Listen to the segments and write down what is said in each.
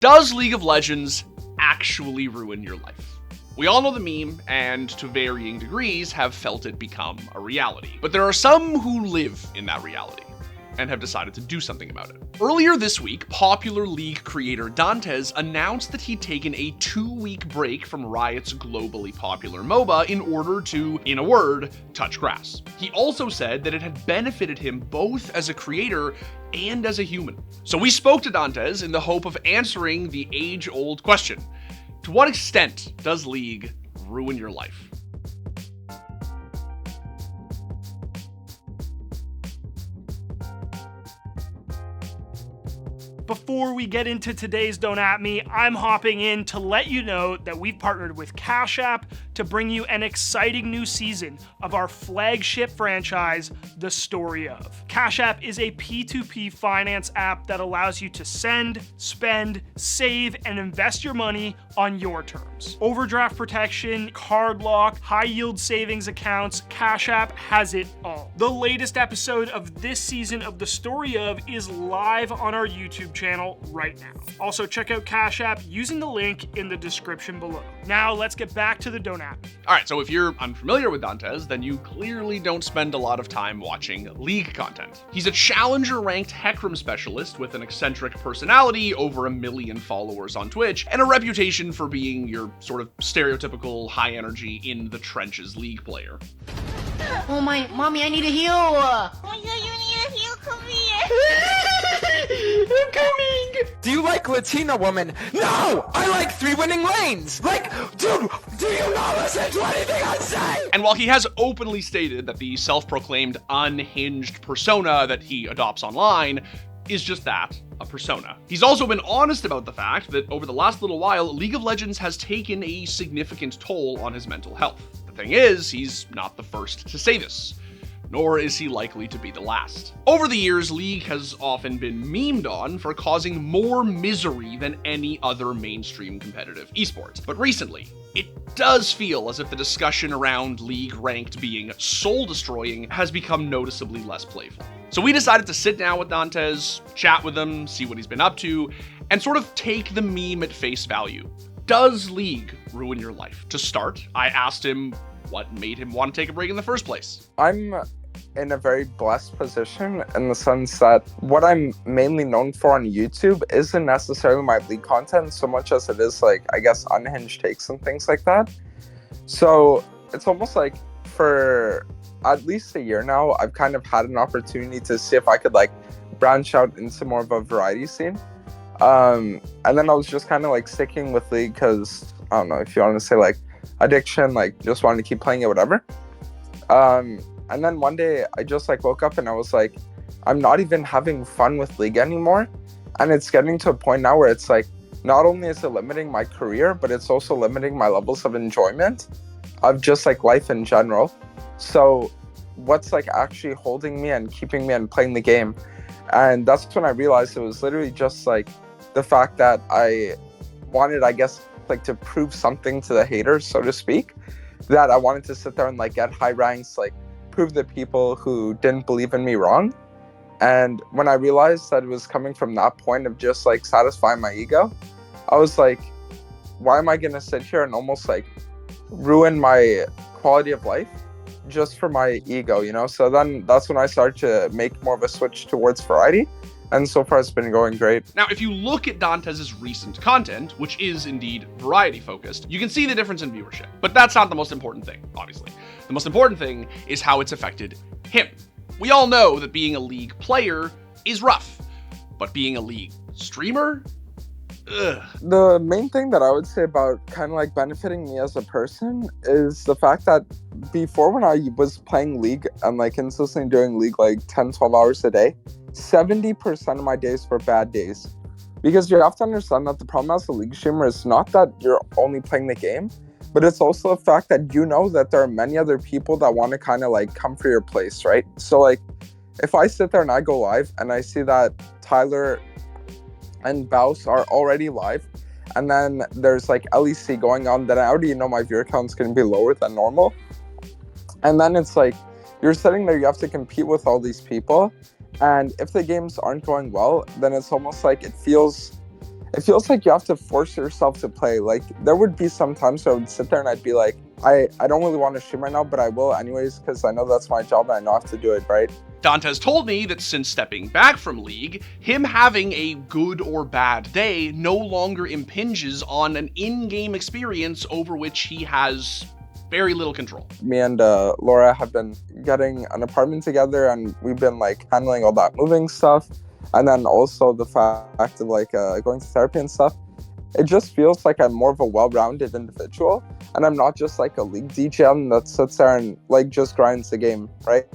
Does League of Legends actually ruin your life? We all know the meme, and to varying degrees have felt it become a reality. But there are some who live in that reality and have decided to do something about it. Earlier this week, popular League creator Dantes announced that he'd taken a 2-week break from Riot's globally popular MOBA in order to, in a word, touch grass. He also said that it had benefited him both as a creator and as a human. So we spoke to Dantes in the hope of answering the age-old question: to what extent does League ruin your life? Before we get into today's Don't At Me, I'm hopping in to let you know that we've partnered with Cash App to bring you an exciting new season of our flagship franchise, The Story Of. Cash App is a P2P finance app that allows you to send, spend, save, and invest your money on your terms. Overdraft protection, card lock, high-yield savings accounts, Cash App has it all. The latest episode of this season of The Story Of is live on our YouTube channel right now. Also, check out Cash App using the link in the description below. Now, let's get back to the Don't At Me. Alright, so if you're unfamiliar with Dantes, then you clearly don't spend a lot of time watching League content. He's a challenger-ranked Hecarim specialist with an eccentric personality, over 1 million followers on Twitch, and a reputation for being your sort of stereotypical high-energy, in-the-trenches League player. Oh my, mommy, I need a heal. Oh yeah, you need a heal. Come here. I'm coming. Do you like Latina women? No! I like 3 winning lanes! Like, dude, do you not listen to anything I say? And while he has openly stated that the self-proclaimed unhinged persona that he adopts online is just that, a persona, he's also been honest about the fact that over the last little while, League of Legends has taken a significant toll on his mental health. The thing is, he's not the first to say this, nor is he likely to be the last. Over the years, League has often been memed on for causing more misery than any other mainstream competitive esports. But recently, it does feel as if the discussion around League ranked being soul-destroying has become noticeably less playful. So we decided to sit down with Dantes, chat with him, see what he's been up to, and sort of take the meme at face value. Does League ruin your life? To start, I asked him what made him want to take a break in the first place. I'm in a very blessed position in the sense that what I'm mainly known for on YouTube isn't necessarily my League content so much as it is, like, I guess, unhinged takes and things like that. So it's almost like for at least a year now, I've kind of had an opportunity to see if I could, like, branch out into more of a variety scene. And then I was just kind of, like, sticking with League because, I don't know if you want to say, like, addiction, like, just wanted to keep playing it, whatever. And then one day I just, like, woke up and I was like, I'm not even having fun with League anymore. And it's getting to a point now where it's like, not only is it limiting my career, but it's also limiting my levels of enjoyment of just, like, life in general. So what's, like, actually holding me and keeping me and playing the game? And that's when I realized it was literally just, like, the fact that I wanted, I guess, like, to prove something to the haters, so to speak, that I wanted to sit there and, like, get high ranks, like, prove the people who didn't believe in me wrong. And when I realized that it was coming from that point of just, like, satisfying my ego, I was like, why am I gonna sit here and almost, like, ruin my quality of life just for my ego, you know? So then that's when I started to make more of a switch towards variety. And so far, it's been going great. Now, if you look at Dantes' recent content, which is indeed variety-focused, you can see the difference in viewership. But that's not the most important thing, obviously. The most important thing is how it's affected him. We all know that being a League player is rough, but being a League streamer? Ugh. The main thing that I would say about kind of, like, benefiting me as a person is the fact that before, when I was playing League and, like, consistently doing League, like, 10, 12 hours a day, 70% of my days were bad days. Because you have to understand that the problem as a League streamer is not that you're only playing the game, but it's also the fact that you know that there are many other people that want to kind of, like, come for your place, right? So, like, if I sit there and I go live and I see that Tyler and Baus are already live, and then there's, like, LEC going on, then I already know my viewer count's going to be lower than normal. And then it's like, you're sitting there, you have to compete with all these people, and if the games aren't going well, then it's almost like it feels it feels like you have to force yourself to play. Like, there would be some times where I would sit there and I'd be like, I don't really want to stream right now, but I will anyways because I know that's my job and I know I have to do it, right? Dantes told me that since stepping back from League, him having a good or bad day no longer impinges on an in-game experience over which he has very little control. Me and Laura have been getting an apartment together and we've been like handling all that moving stuff. And then also the fact of like going to therapy and stuff. It just feels like I'm more of a well-rounded individual and I'm not just like a League DGM that sits there and like just grinds the game, right?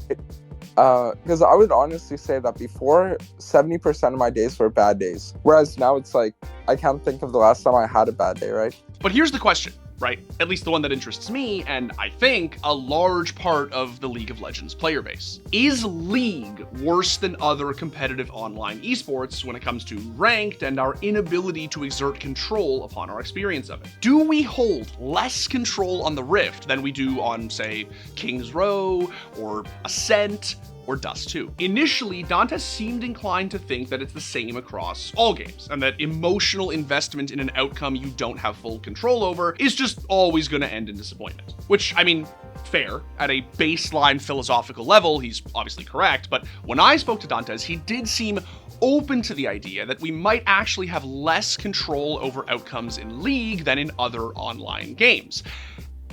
Because I would honestly say that before, 70% of my days were bad days. Whereas now it's like, I can't think of the last time I had a bad day, right? But here's the question, right? At least the one that interests me, and I think a large part of the League of Legends player base. Is League worse than other competitive online esports when it comes to ranked and our inability to exert control upon our experience of it? Do we hold less control on the Rift than we do on, say, King's Row or Ascent or Dust 2? Initially, Dantes seemed inclined to think that it's the same across all games, and that emotional investment in an outcome you don't have full control over is just always going to end in disappointment. Which, I mean, fair. At a baseline philosophical level, he's obviously correct, but when I spoke to Dantes, he did seem open to the idea that we might actually have less control over outcomes in League than in other online games.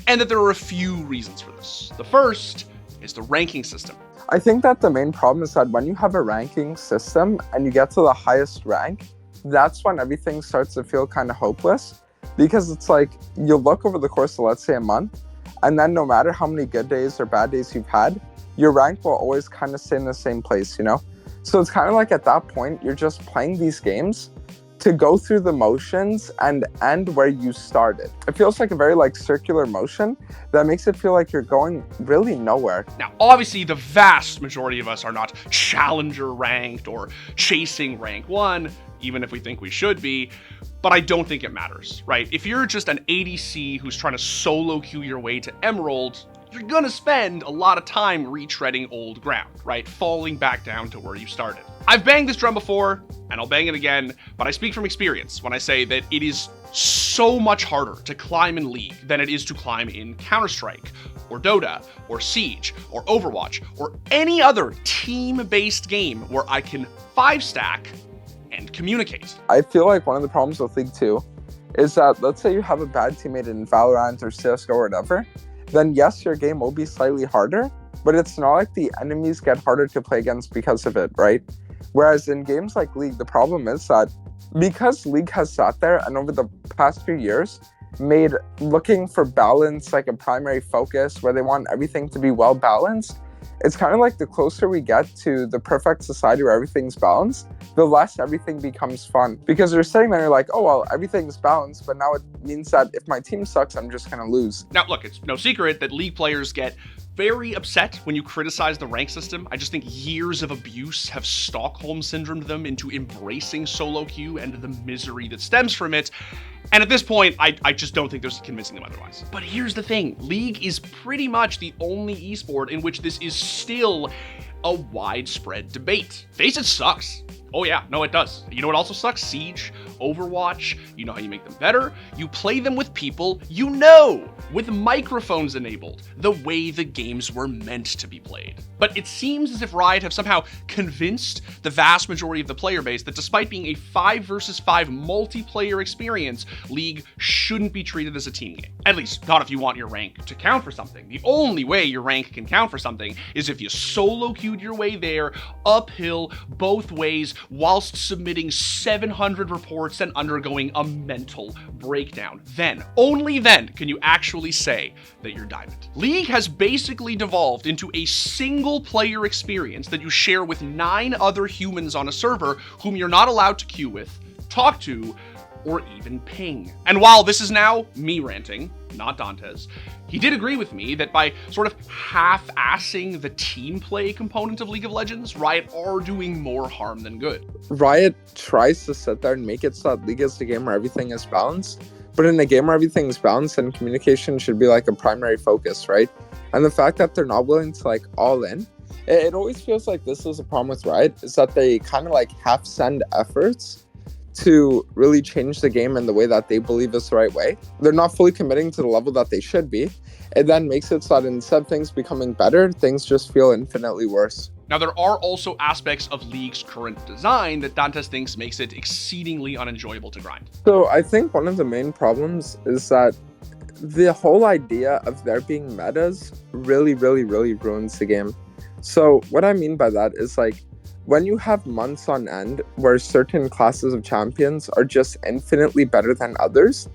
And that there are a few reasons for this. The first is the ranking system. I think that the main problem is that when you have a ranking system and you get to the highest rank, that's when everything starts to feel kind of hopeless. Because it's like, you look over the course of, let's say, a month, and then no matter how many good days or bad days you've had, your rank will always kind of stay in the same place, you know? So it's kind of like at that point, you're just playing these games to go through the motions and end where you started. It feels like a very like circular motion that makes it feel like you're going really nowhere. Now, obviously, the vast majority of us are not challenger ranked or chasing rank 1, even if we think we should be, but I don't think it matters, right? If you're just an ADC who's trying to solo queue your way to Emerald, you're gonna spend a lot of time retreading old ground, right? Falling back down to where you started. I've banged this drum before, and I'll bang it again, but I speak from experience when I say that it is so much harder to climb in League than it is to climb in Counter-Strike, or Dota, or Siege, or Overwatch, or any other team-based game where I can 5-stack and communicate. I feel like one of the problems with League 2 is that, let's say you have a bad teammate in Valorant or CSGO or whatever, then yes, your game will be slightly harder, but it's not like the enemies get harder to play against because of it, right? Whereas in games like League, the problem is that because League has sat there and over the past few years made looking for balance like a primary focus where they want everything to be well balanced, it's kind of like the closer we get to the perfect society where everything's balanced, the less everything becomes fun. Because you're sitting there, you're like, oh, well, everything's balanced, but now it means that if my team sucks, I'm just gonna lose. Now, look, it's no secret that League players get very upset when you criticize the rank system. I just think years of abuse have Stockholm syndromed them into embracing solo queue and the misery that stems from it. And at this point, I just don't think there's convincing them otherwise. But here's the thing, League is pretty much the only esport in which this is still a widespread debate. Face it, sucks. Oh yeah, no, it does. You know what also sucks? Siege, Overwatch, you know how you make them better? You play them with people you know, with microphones enabled, the way the games were meant to be played. But it seems as if Riot have somehow convinced the vast majority of the player base that despite being a 5 versus 5 multiplayer experience, League shouldn't be treated as a team game. At least, not if you want your rank to count for something. The only way your rank can count for something is if you solo queued your way there, uphill, both ways, whilst submitting 700 reports and undergoing a mental breakdown. Then, only then, can you actually say that you're diamond. League has basically devolved into a single player experience that you share with 9 other humans on a server whom you're not allowed to queue with, talk to, or even ping. And while this is now me ranting, not Dantes, he did agree with me that by sort of half-assing the team play component of League of Legends, Riot are doing more harm than good. Riot tries to sit there and make it so that League is a game where everything is balanced, but in a game where everything is balanced, then communication should be like a primary focus, right? And the fact that they're not willing to like all in, it always feels like this is a problem with Riot, is that they kind of like half-send efforts to really change the game in the way that they believe is the right way. They're not fully committing to the level that they should be. It then makes it so that instead of things becoming better, things just feel infinitely worse. Now, there are also aspects of League's current design that Dantes thinks makes it exceedingly unenjoyable to grind. So I think one of the main problems is that the whole idea of there being metas really ruins the game. So what I mean by that is like, when you have months on end where certain classes of champions are just infinitely better than others,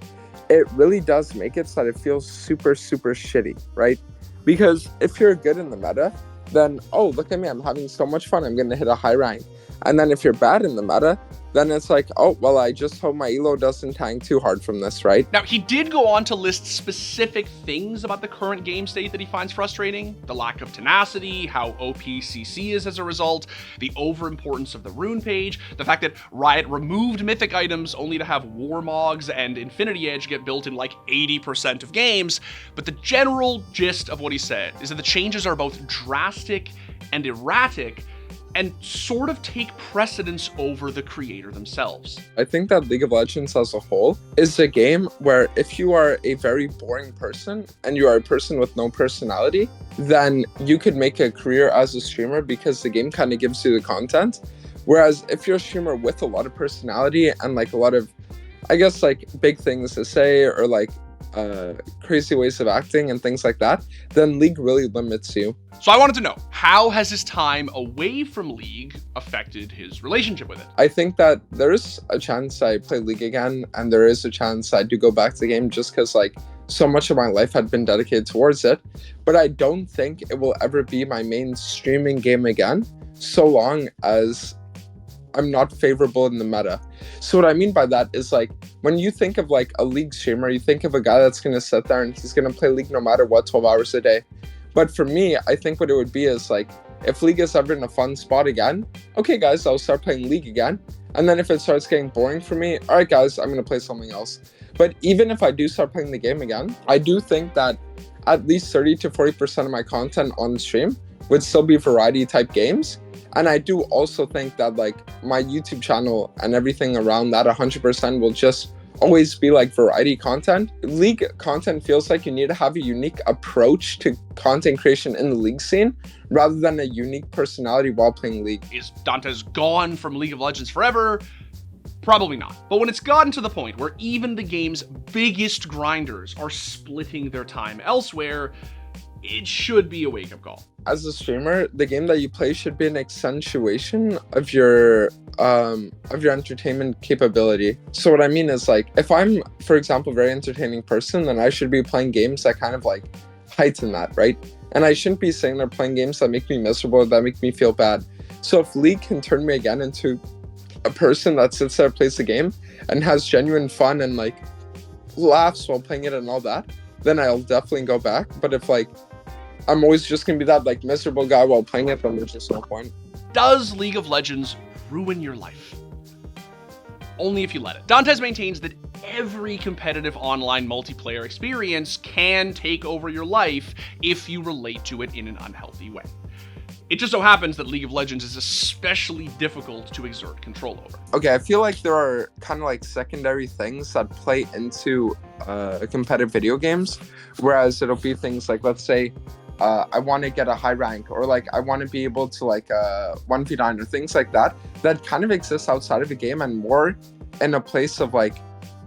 it really does make it so that it feels super shitty, right? Because if you're good in the meta, then, oh, look at me, I'm having so much fun, I'm going to hit a high rank. And then if you're bad in the meta, then it's like, oh, well, I just hope my elo doesn't tank too hard from this, right? Now, he did go on to list specific things about the current game state that he finds frustrating. The lack of tenacity, how OP CC is as a result, the overimportance of the rune page, the fact that Riot removed mythic items only to have Warmogs and Infinity Edge get built in like 80% of games. But the general gist of what he said is that the changes are both drastic and erratic, and sort of take precedence over the creator themselves. I think that League of Legends as a whole is a game where if you are a very boring person and you are a person with no personality, then you could make a career as a streamer because the game kind of gives you the content. Whereas if you're a streamer with a lot of personality and like a lot of, I guess, like big things to say or like crazy ways of acting and things like that, then League really limits you. So I wanted to know, how has his time away from League affected his relationship with it? I think that there is a chance I play League again, and there is a chance I do go back to the game just because like so much of my life had been dedicated towards it. But I don't think it will ever be my main streaming game again, so long as I'm not favorable in the meta. So what I mean by that is like, when you think of like a League streamer, you think of a guy that's going to sit there and he's going to play League no matter what, 12 hours a day. But for me, I think what it would be is like, if League is ever in a fun spot again, okay guys, I'll start playing League again. And then if it starts getting boring for me, all right guys, I'm going to play something else. But even if I do start playing the game again, I do think that at least 30 to 40% of my content on stream would still be variety type games. And I do also think that like my YouTube channel and everything around that 100% will just always be like variety content. League content feels like you need to have a unique approach to content creation in the League scene rather than a unique personality while playing League. Is Dantes gone from League of Legends forever? Probably not. But when it's gotten to the point where even the game's biggest grinders are splitting their time elsewhere, it should be a wake-up call. As a streamer, the game that you play should be an accentuation of your entertainment capability. So what I mean is like, if I'm, for example, a very entertaining person, then I should be playing games that kind of like heighten that, right? And I shouldn't be sitting there playing games that make me miserable, that make me feel bad. So if League can turn me again into a person that sits there, plays the game, and has genuine fun and like laughs while playing it and all that, then I'll definitely go back. But if like I'm always just gonna be that like miserable guy while playing it, then there's just no point. Does League of Legends ruin your life? Only if you let it. Dantes maintains that every competitive online multiplayer experience can take over your life if you relate to it in an unhealthy way. It just so happens that League of Legends is especially difficult to exert control over. Okay, I feel like there are kind of like secondary things that play into competitive video games, whereas it'll be things like, let's say, I want to get a high rank, or like I want to be able to like 1v9 or things like that, that kind of exists outside of the game and more in a place of like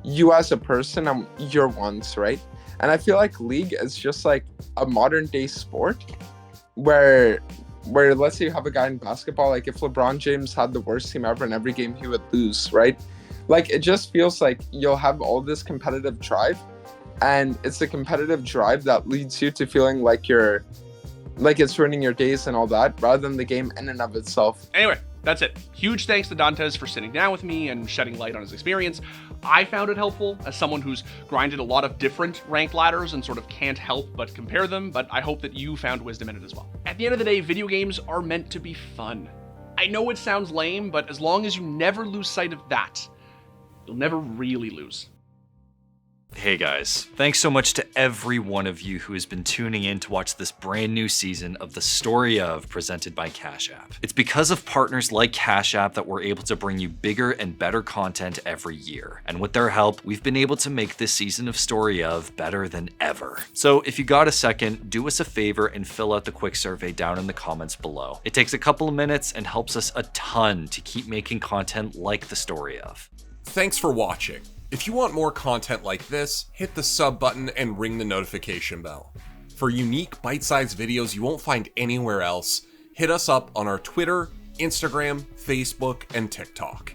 you as a person and your wants, right? And I feel like League is just like a modern day sport where let's say you have a guy in basketball, like if LeBron James had the worst team ever in every game, he would lose, right? Like it just feels like you'll have all this competitive drive, and it's the competitive drive that leads you to feeling like you're like it's ruining your days and all that, rather than the game in and of itself. Anyway, that's it. Huge thanks to Dantes for sitting down with me and shedding light on his experience. I found it helpful as someone who's grinded a lot of different ranked ladders and sort of can't help but compare them, but I hope that you found wisdom in it as well. At the end of the day, video games are meant to be fun. I know it sounds lame, but as long as you never lose sight of that, you'll never really lose. Hey guys, thanks so much to every one of you who has been tuning in to watch this brand new season of The Story Of presented by Cash App. It's because of partners like Cash App that we're able to bring you bigger and better content every year. And with their help, we've been able to make this season of Story Of better than ever. So if you got a second, do us a favor and fill out the quick survey down in the comments below. It takes a couple of minutes and helps us a ton to keep making content like The Story Of. Thanks for watching. If you want more content like this, hit the sub button and ring the notification bell. For unique bite-sized videos you won't find anywhere else, hit us up on our Twitter, Instagram, Facebook, and TikTok.